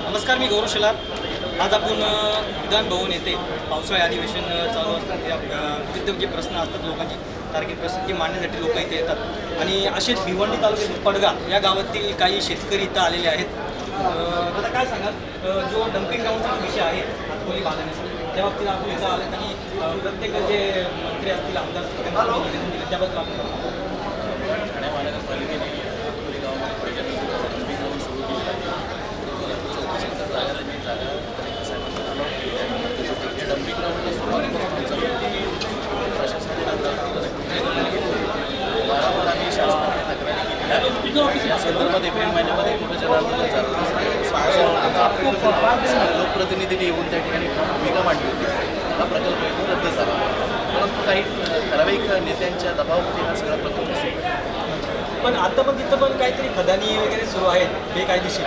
नमस्कार, मी गौरव शेलार. आज आपण विधान भवन येथे पावसाळी अधिवेशन चालू असतात. विविध जे प्रश्न असतात लोकांची तार्किक प्रश्न ते मांडण्यासाठी लोक इथे येतात. आणि असेच भिवंडी तालुक्यातील पडगा या गावातील काही शेतकरी इथं आलेले आहेत. आता काय सांगाल, जो डम्पिंग ग्राउंडचा विषय आहे हातोली बांधण्याचा, त्या बाबतीत आपण इथं आलेत आणि प्रत्येक जे मंत्री असतील, आमदार असतील, त्यांना निवेदन दिलं, त्याबद्दल आपण ठाणे महानगरपालिकेने हातोली गावामध्ये पहिल्यांदा डम्पिंग ग्राउंड सुरू केलेलं आहे. 34 एकर जागा त्यांनी जागा साहेबांना अलॉट केली आहे. या डम्पिंग ग्राउंडला सुरुवातीपासून आमचा प्रशासनाने वारंवार आम्ही शासनाने तक्रारी केलेल्या आहेत. या संदर्भात एप्रिल महिन्यामध्ये कुठं जनार्दन लोकप्रतिनिधींनी येऊन त्या ठिकाणी भूमिका मांडली होती. हा प्रकल्प इथून रद्द झाला, परंतु काही ठराविक नेत्यांच्या दबावामध्ये हा सगळा प्रकल्प सुरू आहे. पण आता पण तिथं पण काहीतरी खदानी वगैरे सुरू आहेत बेकायदेशीर.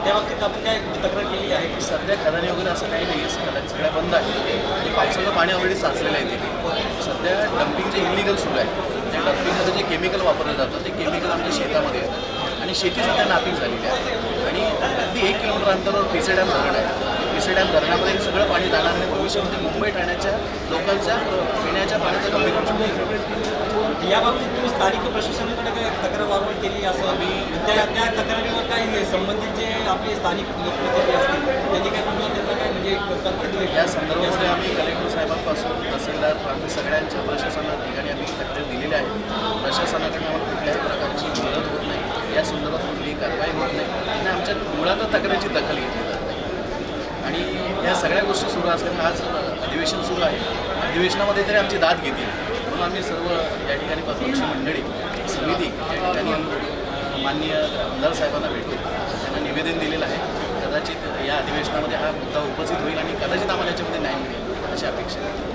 त्या बाबतीत आपण काय तक्रार केली आहे? सध्या खदानी वगैरे असं काही नाही आहे. खदानी सगळ्या बंद आहे आणि पावसाचं पाणी ऑलरेडी साचलेलं आहे तिथे. सध्या डम्पिंग जे इलिगल सुरू आहे, त्या डम्पिंगमध्ये जे केमिकल वापरलं जातं ते केमिकल आमच्या शेतामध्ये येतं आणि शेती सध्या नापीक झालेली आहे. आणि अगदी 1 किलोमीटर अंतरावर पिसे डॅम धरण आहे. पिसे डॅम धरणामध्ये हे सगळं पाणी जाणार आणि भविष्यामध्ये मुंबई ठाण्याच्या लोकांच्या पिण्याच्या पाण्याचा गंभीर प्रश्न. या बाबतीत तुम्ही स्थानिक प्रशासनाकडे काय तक्रार वारंवार केली असं आम्ही त्या तक्रारीवर काही संबंधित जे आपले स्थानिक लोकप्रतिनिधी असतील त्यांनी काय तुम्हाला त्यांना काय म्हणजे तक्रार दिली? या संदर्भामध्ये आम्ही कलेक्टर साहेबांपासून तहसीलदार प्रांत सगळ्यांच्या प्रशासना ठिकाणी आम्ही तक्रार दिलेल्या आहेत. प्रशासनाकडून आम्हाला कुठल्याही प्रकारची मदत होत नाही, या संदर्भात कुठलीही कारवाई होत नाही आणि आमच्या मुळात तक्रारीची दखल घेतली जात नाही. आणि या सगळ्या गोष्टी सुरू असल्यामुळे आज अधिवेशन सुरू आहे. अधिवेशनामध्ये तरी आमची दाद घेतील म्हणून आम्ही सर्व या ठिकाणी पक्षी मंडळी समिती या ठिकाणी माननीय आमदार साहेबांना भेटून त्यांना निवेदन दिलेलं आहे. कदाचित या अधिवेशनामध्ये हा मुद्दा उपस्थित होईल आणि कदाचित आम्हाला याच्यामध्ये न्याय मिळेल अशी अपेक्षा आहे.